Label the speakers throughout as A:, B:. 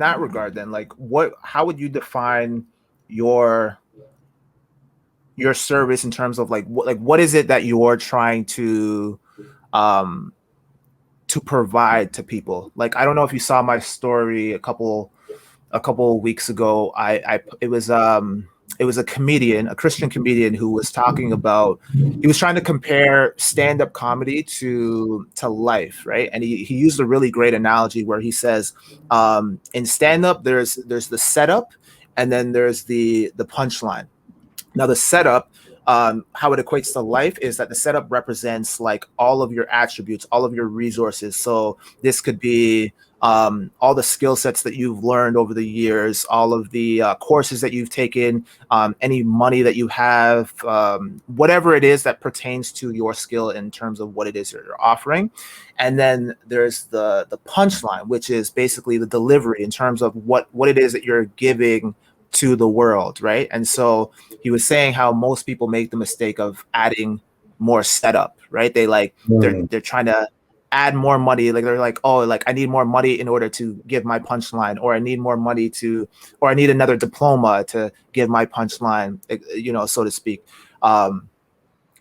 A: that regard, then, like, how would you define your your service in terms of what is it that you're trying um to provide to people? Like, I don't know if you saw my story a couple of weeks ago. I it was a comedian, a Christian comedian, who was talking about, he was trying to compare stand-up comedy to life, right? And he used a really great analogy where he says, in stand-up, there's the setup, and then there's the punchline. Now, the setup, how it equates to life is that the setup represents like all of your attributes, all of your resources. So this could be all the skill sets that you've learned over the years, all of the courses that you've taken, any money that you have, whatever it is that pertains to your skill in terms of what it is you're offering. And then there's the punchline, which is basically the delivery in terms of what it is that you're giving to the world, right? And so he was saying how most people make the mistake of adding more setup, right?
B: Mm.
A: They're trying to add more money. Like, they're like, oh, like, I need more money in order to give my punchline, or I need more money to, or I need another diploma to give my punchline, so to speak. Um,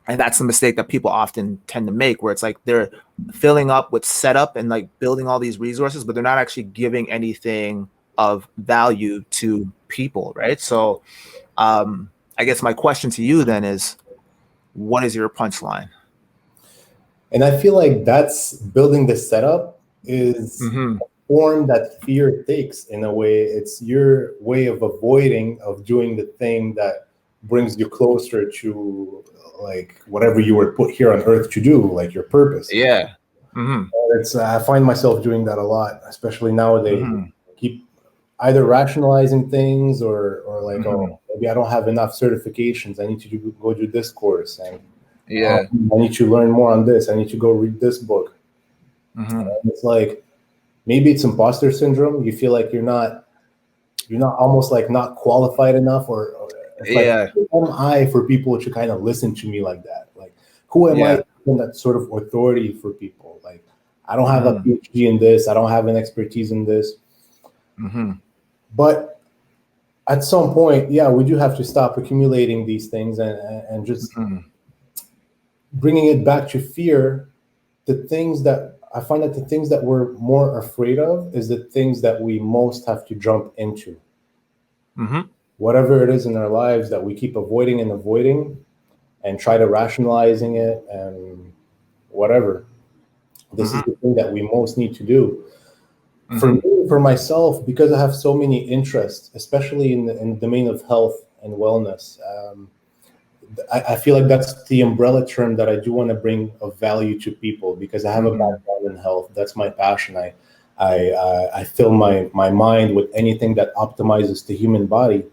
A: and that's the mistake that people often tend to make, where it's like they're filling up with setup and like building all these resources, but they're not actually giving anything of value to people, right? So I guess my question to you then is, what is your punchline?
B: And I feel like that's building the setup is
A: Mm-hmm.
B: a form that fear takes in a way. It's your way of avoiding of doing the thing that brings you closer to like whatever you were put here on earth to do, like your purpose.
A: Yeah. Mm-hmm.
B: It's I find myself doing that a lot, especially nowadays.
A: Mm-hmm.
B: Keep either rationalizing things or like,
A: Mm-hmm.
B: oh, maybe I don't have enough certifications. I need to go do this course, and
A: Yeah.
B: I need to learn more on this. I need to go read this book.
A: Mm-hmm.
B: And it's like maybe it's imposter syndrome. You feel like you're not almost like not qualified enough, or it's like,
A: Yeah.
B: who am I for people to kind of listen to me like that? Like, who am I
A: Yeah.
B: in that sort of authority for people? Like, I don't have a
A: Mm-hmm.
B: PhD in this. I don't have an expertise in this.
A: Mm-hmm.
B: But at some point, yeah, we do have to stop accumulating these things and just
A: Mm-hmm.
B: bringing it back to fear. The things that I find that the things that we're more afraid of is the things that we most have to jump into.
A: Mm-hmm.
B: Whatever it is in our lives that we keep avoiding and avoiding and try to rationalizing it and whatever. This is
A: Mm-hmm.
B: the thing that we most need to do. For
A: Mm-hmm.
B: me, for myself, because I have so many interests, especially in the domain of health and wellness, I feel like that's the umbrella term that I do want to bring of value to people because I have a
A: Mm-hmm.
B: background in health. That's my passion. I fill my mind with anything that optimizes the human body.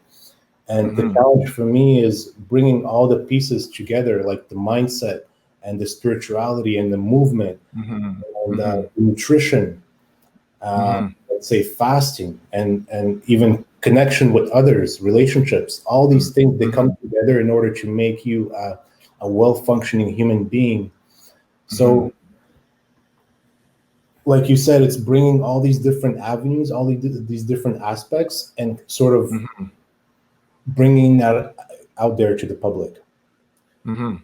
B: And the
A: Mm-hmm.
B: challenge for me is bringing all the pieces together, like the mindset and the spirituality and the movement
A: Mm-hmm.
B: and
A: Mm-hmm.
B: nutrition,
A: Mm-hmm.
B: let's say fasting and even connection with others, relationships. All these things they
A: Mm-hmm.
B: come together in order to make you a well functioning human being.
A: Mm-hmm.
B: So, like you said, it's bringing all these different avenues, all these different aspects, and sort of
A: Mm-hmm.
B: bringing that out there to the public.
A: Mm-hmm.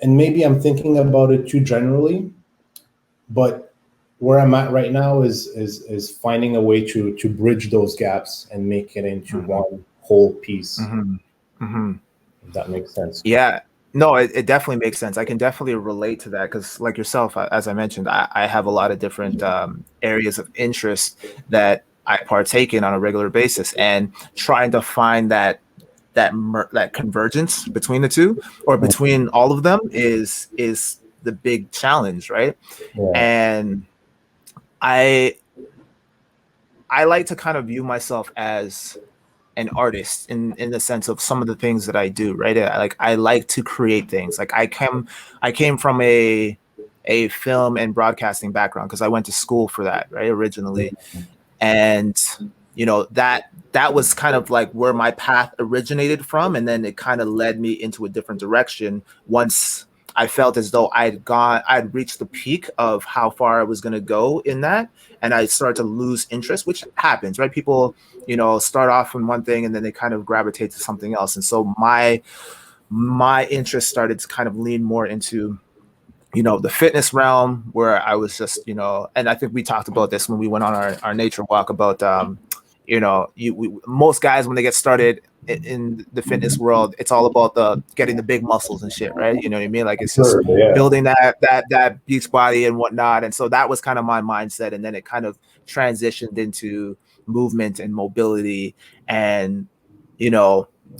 B: And maybe I'm thinking about it too generally, but where I'm at right now is finding a way to bridge those gaps and make it into
A: Mm-hmm.
B: one whole piece.
A: Mm-hmm. Mm-hmm.
B: If that makes sense.
A: Yeah, no, it definitely makes sense. I can definitely relate to that because, like yourself, as I mentioned, I have a lot of different areas of interest that I partake in on a regular basis, and trying to find that convergence between the two, or between all of them, is the big challenge, right?
B: Yeah.
A: And I I like to kind of view myself as an artist in the sense of some of the things that I do, right? I like to create things. Like, I came from a film and broadcasting background because I went to school for that, right, originally. And that was kind of like where my path originated from, and then it kind of led me into a different direction once I felt as though I'd reached the peak of how far I was going to go in that. And I started to lose interest, which happens, right? People, start off on one thing and then they kind of gravitate to something else. And so my interest started to kind of lean more into, the fitness realm, where I was just, and I think we talked about this when we went on our nature walk about, most guys, when they get started in the fitness world, it's all about getting the big muscles and shit, right? You know what I mean? Like, it's just building that beach body and whatnot. And so that was kind of my mindset. And then it kind of transitioned into movement and mobility. And,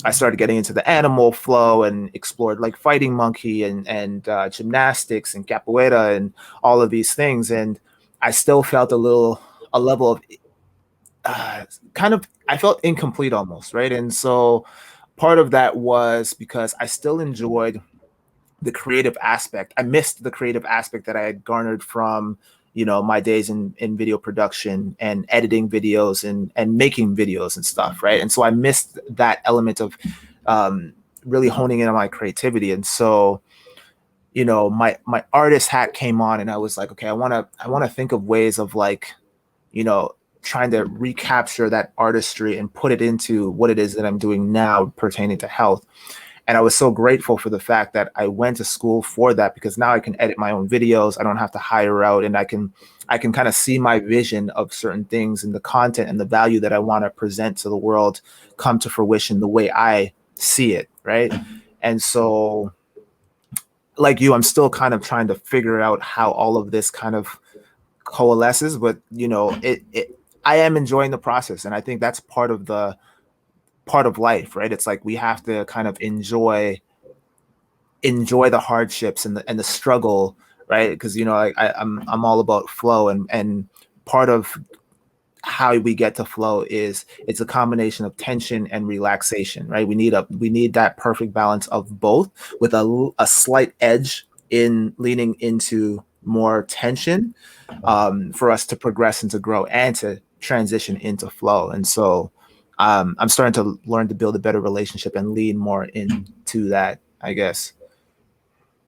A: I started getting into the animal flow and explored like fighting monkey and gymnastics and capoeira and all of these things. And I still felt a level of I felt incomplete almost, right? And so part of that was because I still enjoyed the creative aspect. I missed the creative aspect that I had garnered from, my days in video production and editing videos and making videos and stuff, right? And so I missed that element of really honing in on my creativity. And so, my artist hat came on, and I was like, okay, I want to think of ways of like, trying to recapture that artistry and put it into what it is that I'm doing now pertaining to health. And I was so grateful for the fact that I went to school for that, because now I can edit my own videos. I don't have to hire out, and I can kind of see my vision of certain things and the content and the value that I want to present to the world come to fruition the way I see it, right? And so, like you, I'm still kind of trying to figure out how all of this kind of coalesces, but I am enjoying the process, and I think that's part of life, right? It's like we have to kind of enjoy the hardships and the struggle, right? Because I'm all about flow, and part of how we get to flow is it's a combination of tension and relaxation, right? We need that perfect balance of both, with a slight edge in leaning into more tension, for us to progress and to grow and to transition into flow. And so I'm starting to learn to build a better relationship and lean more into that, I guess.